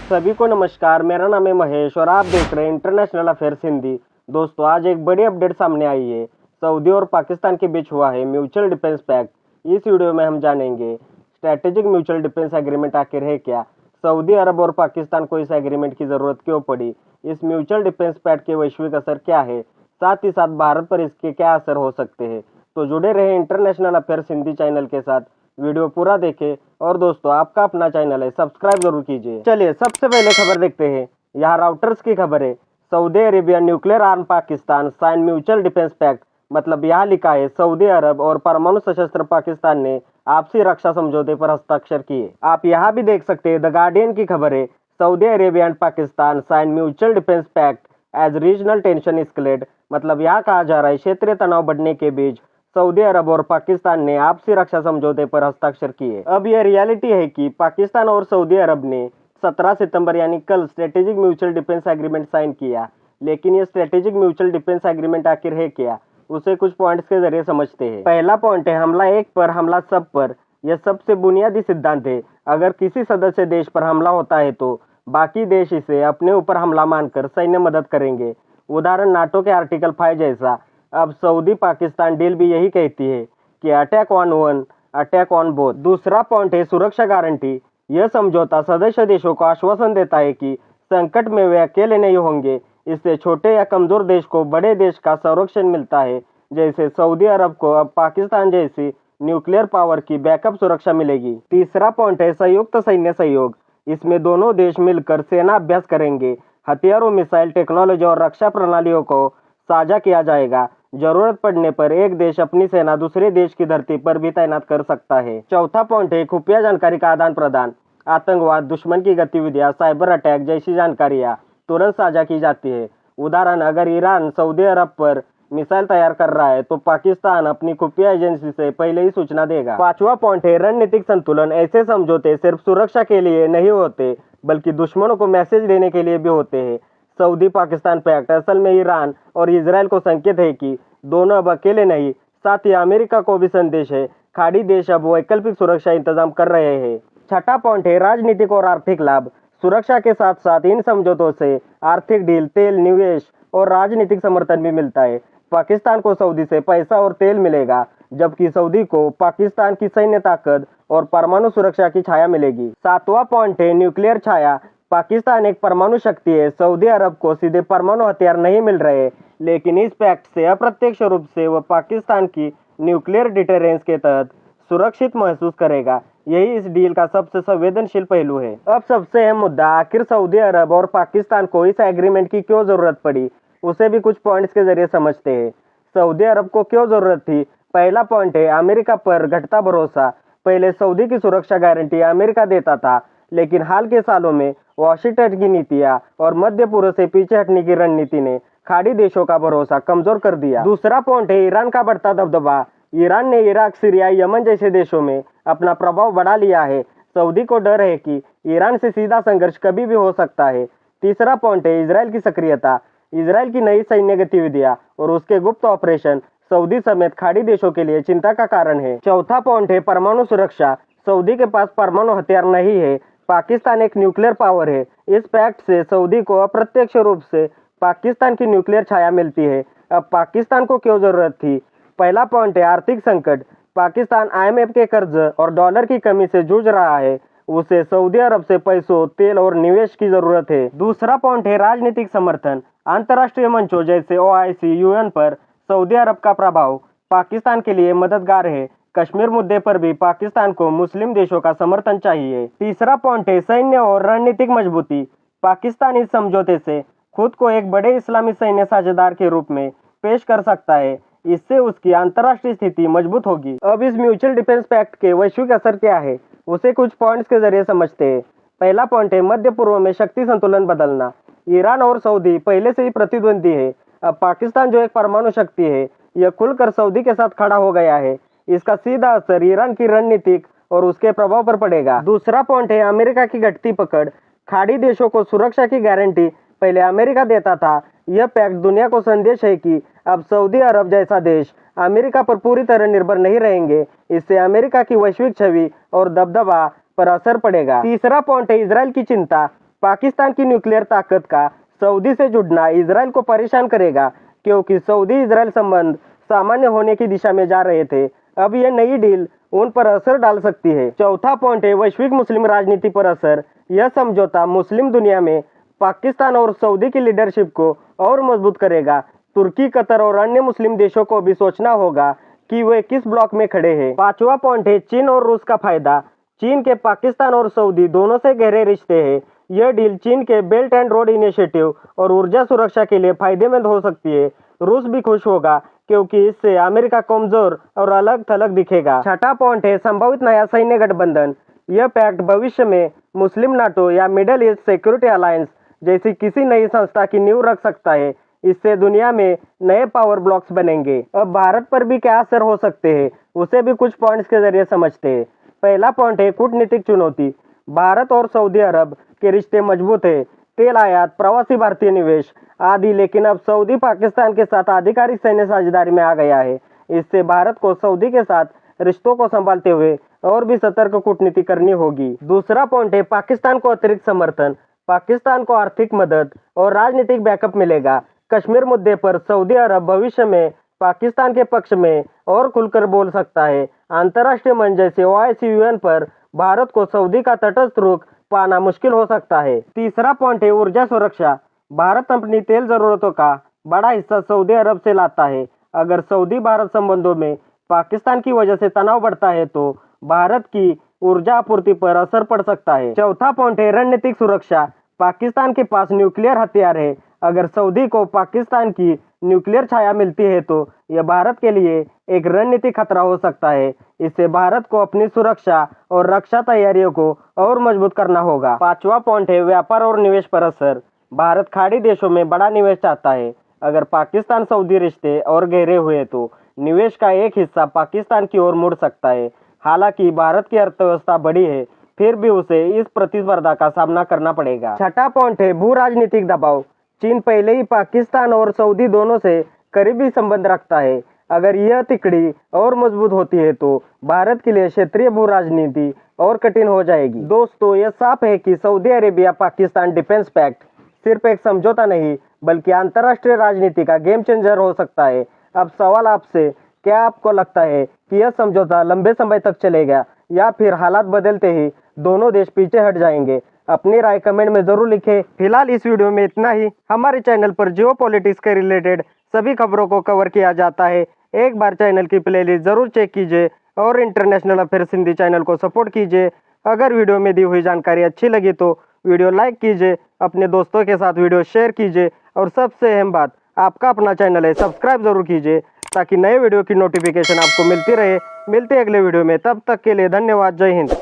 सभी को नमस्कार। मेरा नाम है महेश और आप देख रहे हैं इंटरनेशनल अफेयर्स हिंदी। दोस्तों, आज एक बड़ी अपडेट सामने आई है। सऊदी और पाकिस्तान के बीच हुआ है म्यूचुअल डिफेंस पैक्ट। इस वीडियो में हम जानेंगे स्ट्रैटेजिक म्यूचुअल डिफेंस एग्रीमेंट आखिर है क्या, सऊदी अरब और पाकिस्तान को इस एग्रीमेंट की जरूरत क्यों पड़ी, इस म्यूचुअल डिफेंस पैक्ट के वैश्विक असर क्या है, साथ ही साथ भारत पर इसके क्या असर हो सकते हैं। तो जुड़े रहे इंटरनेशनल अफेयर्स हिंदी चैनल के साथ, वीडियो पूरा देखें। और दोस्तों, आपका अपना चैनल है, सब्सक्राइब जरूर कीजिए। चलिए सबसे पहले खबर देखते हैं। यहाँ राउटर्स की खबर है, Saudi Arabia nuclear arm Pakistan sign mutual defence pact. मतलब यहाँ लिखा है, सऊदी अरब और परमाणु सशस्त्र पाकिस्तान ने आपसी रक्षा समझौते पर हस्ताक्षर किए। आप यहाँ भी देख सकते हैं, द गार्डियन की खबर है, Saudi Arabia and Pakistan sign mutual defence pact as regional tension escalate. मतलब यहाँ कहा जा रहा है, क्षेत्रीय तनाव बढ़ने के बीच सऊदी अरब और पाकिस्तान ने आपसी रक्षा समझौते पर हस्ताक्षर किए। अब यह रियलिटी है कि पाकिस्तान और सऊदी अरब ने 17 सितंबर यानी कल strategic mutual defence agreement sign किया। लेकिन ये स्ट्रेटेजिक म्यूचुअल डिफेंस एग्रीमेंट आखिर है क्या, उसे कुछ पॉइंट्स के जरिए समझते हैं। पहला पॉइंट है, हमला एक पर हमला सब पर। यह सबसे बुनियादी सिद्धांत है। अगर किसी सदस्य देश पर हमला होता है तो बाकी देश इसे अपने ऊपर हमला मानकर सैन्य मदद करेंगे। उदाहरण नाटो के आर्टिकल 5 जैसा। अब सऊदी पाकिस्तान डील भी यही कहती है कि attack on one, attack on both. दूसरा पॉइंट है सुरक्षा गारंटी। यह समझौता सदस्य देशों को आश्वासन देता है कि संकट में वे अकेले नहीं होंगे। इससे छोटे या कमजोर देश को बड़े देश का संरक्षण मिलता है। जैसे सऊदी अरब को अब पाकिस्तान जैसी न्यूक्लियर पावर की बैकअप सुरक्षा मिलेगी। तीसरा पॉइंट है संयुक्त सैन्य सहयोग। इसमें दोनों देश मिलकर सेना अभ्यास करेंगे। हथियारों, मिसाइल टेक्नोलॉजी और रक्षा प्रणालियों को साझा किया जाएगा। जरूरत पड़ने पर एक देश अपनी सेना दूसरे देश की धरती पर भी तैनात कर सकता है। चौथा पॉइंट है खुफिया जानकारी का आदान प्रदान। आतंकवाद, दुश्मन की गतिविधियां, साइबर अटैक जैसी जानकारियां तुरंत साझा की जाती है। उदाहरण, अगर ईरान सऊदी अरब पर मिसाइल तैयार कर रहा है तो पाकिस्तान अपनी खुफिया एजेंसी से पहले ही सूचना देगा। पांचवा पॉइंट है रणनीतिक संतुलन। ऐसे समझौते सिर्फ सुरक्षा के लिए नहीं होते, बल्कि दुश्मनों को मैसेज देने के लिए भी होते हैं। सऊदी पाकिस्तान पैक्ट असल में ईरान और इजराइल को संकेत है कि दोनों अब अकेले नहीं, साथ ही अमेरिका को भी संदेश है। खाड़ी देश अब वैकल्पिक सुरक्षा इंतजाम कर रहे हैं। छठा पॉइंट है राजनीतिक और आर्थिक लाभ। सुरक्षा के साथ साथ इन समझौतों से आर्थिक डील, तेल, निवेश और राजनीतिक समर्थन भी मिलता है। पाकिस्तान को सऊदी से पैसा और तेल मिलेगा, जबकि सऊदी को पाकिस्तान की सैन्य ताकत और परमाणु सुरक्षा की छाया मिलेगी। सातवां पॉइंट है न्यूक्लियर छाया। पाकिस्तान एक परमाणु शक्ति है। सऊदी अरब को सीधे परमाणु हथियार नहीं मिल रहे, लेकिन इस पैक्ट से अप्रत्यक्ष रूप से वह पाकिस्तान की न्यूक्लियर डिटरेंस के तहत सुरक्षित महसूस करेगा। यही इस डील का सबसे संवेदनशील पहलू है। अब सबसे अहम मुद्दा, आखिर सऊदी अरब और पाकिस्तान को इस एग्रीमेंट की क्यों जरूरत पड़ी, उसे भी कुछ पॉइंट्स के जरिए समझते हैं। सऊदी अरब को क्यों जरूरत थी? पहला पॉइंट है अमेरिका पर घटता भरोसा। पहले सऊदी की सुरक्षा गारंटी अमेरिका देता था, लेकिन हाल के सालों में वॉशिंगटन की नीतियां और मध्य पूर्व से पीछे हटने की रणनीति ने खाड़ी देशों का भरोसा कमजोर कर दिया। दूसरा पॉइंट है ईरान का बढ़ता दबदबा। ईरान ने इराक, सीरिया, यमन जैसे देशों में अपना प्रभाव बढ़ा लिया है। सऊदी को डर है कि ईरान से सीधा संघर्ष कभी भी हो सकता है। तीसरा पॉइंट है इजराइल की सक्रियता। इजराइल की नई सैन्य गतिविधियां और उसके गुप्त ऑपरेशन सऊदी समेत खाड़ी देशों के लिए चिंता का कारण है। चौथा पॉइंट है परमाणु सुरक्षा। सऊदी के पास परमाणु हथियार नहीं है, पाकिस्तान एक न्यूक्लियर पावर है। इस पैक्ट से सऊदी को अप्रत्यक्ष रूप से पाकिस्तान की न्यूक्लियर छाया मिलती है। अब पाकिस्तान को क्यों जरूरत थी? पहला पॉइंट है आर्थिक संकट। पाकिस्तान IMF के कर्ज और डॉलर की कमी से जूझ रहा है। उसे सऊदी अरब से पैसों, तेल और निवेश की जरूरत है। दूसरा पॉइंट है राजनीतिक समर्थन। अंतर्राष्ट्रीय मंचों जैसे OIC, UN पर सऊदी अरब का प्रभाव पाकिस्तान के लिए मददगार है। कश्मीर मुद्दे पर भी पाकिस्तान को मुस्लिम देशों का समर्थन चाहिए। तीसरा पॉइंट है सैन्य और रणनीतिक मजबूती। पाकिस्तान इस समझौते से खुद को एक बड़े इस्लामी सैन्य साझेदार के रूप में पेश कर सकता है। इससे उसकी अंतर्राष्ट्रीय स्थिति मजबूत होगी। अब इस म्यूचुअल डिफेंस पैक्ट के वैश्विक असर क्या है, उसे कुछ पॉइंट्स के जरिए समझते हैं। पहला पॉइंट है मध्य पूर्व में शक्ति संतुलन बदलना। ईरान और सऊदी पहले से ही प्रतिद्वंदी है। अब पाकिस्तान जो एक परमाणु शक्ति है, यह खुलकर सऊदी के साथ खड़ा हो गया है। इसका सीधा असर ईरान की रणनीतिक और उसके प्रभाव पर पड़ेगा। दूसरा पॉइंट है अमेरिका की घटती पकड़। खाड़ी देशों को सुरक्षा की गारंटी पहले अमेरिका देता था। यह पैक्ट दुनिया को संदेश है कि अब सऊदी अरब जैसा देश अमेरिका पर पूरी तरह निर्भर नहीं रहेंगे। इससे अमेरिका की वैश्विक छवि और दबदबा पर असर पड़ेगा। तीसरा पॉइंट है इजराइल की चिंता। पाकिस्तान की न्यूक्लियर ताकत का सऊदी से जुड़ना इजराइल को परेशान करेगा, क्योंकि सऊदी इजराइल संबंध सामान्य होने की दिशा में जा रहे थे। अब यह नई डील उन पर असर डाल सकती है। चौथा पॉइंट है वैश्विक मुस्लिम राजनीति पर असर। यह समझौता मुस्लिम दुनिया में पाकिस्तान और सऊदी की लीडरशिप को और मजबूत करेगा। तुर्की, कतर और अन्य मुस्लिम देशों को भी सोचना होगा कि वे किस ब्लॉक में खड़े हैं। पांचवा पॉइंट है चीन और रूस का फायदा। चीन के पाकिस्तान और सऊदी दोनों से गहरे रिश्ते हैं। यह डील चीन के बेल्ट एंड रोड इनिशिएटिव और ऊर्जा सुरक्षा के लिए फायदेमंद हो सकती है। रूस भी खुश होगा, क्योंकि इससे अमेरिका कमजोर और अलग थलग दिखेगा। छठा पॉइंट है संभावित नया सैन्य गठबंधन। यह पैक्ट भविष्य में मुस्लिम नाटो या मिडल ईस्ट सिक्योरिटी अलायंस जैसी किसी नई संस्था की नींव रख सकता है। इससे दुनिया में नए पावर ब्लॉक्स बनेंगे। अब भारत पर भी क्या असर हो सकते हैं, उसे भी कुछ पॉइंट्स के जरिए समझते हैं। पहला पॉइंट है कूटनीतिक चुनौती। भारत और सऊदी अरब के रिश्ते मजबूत है, तेल आयात, प्रवासी भारतीय निवेश आदि, लेकिन अब सऊदी पाकिस्तान के साथ आधिकारिक सैन्य साझेदारी में आ गया है। इससे भारत को सऊदी के साथ रिश्तों को संभालते हुए और भी सतर्क कूटनीति करनी होगी। दूसरा पॉइंट है पाकिस्तान को अतिरिक्त समर्थन। पाकिस्तान को आर्थिक मदद और राजनीतिक बैकअप मिलेगा। कश्मीर मुद्दे पर सऊदी अरब भविष्य में पाकिस्तान के पक्ष में और खुलकर बोल सकता है। अंतर्राष्ट्रीय मंच जैसे OIC, UN पर भारत को सऊदी का तटस्थ रुख पाना मुश्किल हो सकता है। तीसरा पॉइंट है ऊर्जा सुरक्षा। भारत अपनी तेल जरूरतों का बड़ा हिस्सा सऊदी अरब से लाता है। अगर सऊदी भारत संबंधों में पाकिस्तान की वजह से तनाव बढ़ता है तो भारत की ऊर्जा आपूर्ति पर असर पड़ सकता है। चौथा पॉइंट है रणनीतिक सुरक्षा। पाकिस्तान के पास न्यूक्लियर हथियार है। अगर सऊदी को पाकिस्तान की न्यूक्लियर छाया मिलती है तो यह भारत के लिए एक रणनीतिक खतरा हो सकता है। इससे भारत को अपनी सुरक्षा और रक्षा तैयारियों को और मजबूत करना होगा। पांचवा पॉइंट है व्यापार और निवेश पर असर। भारत खाड़ी देशों में बड़ा निवेश चाहता है। अगर पाकिस्तान सऊदी रिश्ते और गहरे हुए तो निवेश का एक हिस्सा पाकिस्तान की ओर मुड़ सकता है। हालांकि भारत की अर्थव्यवस्था बड़ी है, फिर भी उसे इस प्रतिस्पर्धा का सामना करना पड़ेगा। छठा पॉइंट है भू राजनीतिक दबाव। चीन पहले ही पाकिस्तान और सऊदी दोनों से करीबी संबंध रखता है। अगर यह तिकड़ी और मजबूत होती है तो भारत के लिए क्षेत्रीय भू राजनीति और कठिन हो जाएगी। दोस्तों, यह साफ है कि Saudi Arabia Pakistan defence pact सिर्फ एक समझौता नहीं बल्कि अंतर्राष्ट्रीय राजनीति का गेम चेंजर हो सकता है। अब सवाल आपसे, क्या आपको लगता है कि यह समझौता लंबे समय तक चलेगा या फिर हालात बदलते ही दोनों देश पीछे हट जाएंगे? अपनी राय कमेंट में जरूर लिखें। फिलहाल इस वीडियो में इतना ही। हमारे चैनल पर जियोपॉलिटिक्स के रिलेटेड सभी खबरों को कवर किया जाता है। एक बार चैनल की प्लेलिस्ट जरूर चेक कीजिए और इंटरनेशनल अफेयर्स हिंदी चैनल को सपोर्ट कीजिए। अगर वीडियो में दी हुई जानकारी अच्छी लगी तो वीडियो लाइक कीजिए, अपने दोस्तों के साथ वीडियो शेयर कीजिए और सबसे अहम बात, आपका अपना चैनल है, सब्सक्राइब जरूर कीजिए ताकि नए वीडियो की नोटिफिकेशन आपको मिलती रहे। मिलते हैं अगले वीडियो में, तब तक के लिए धन्यवाद। जय हिंद।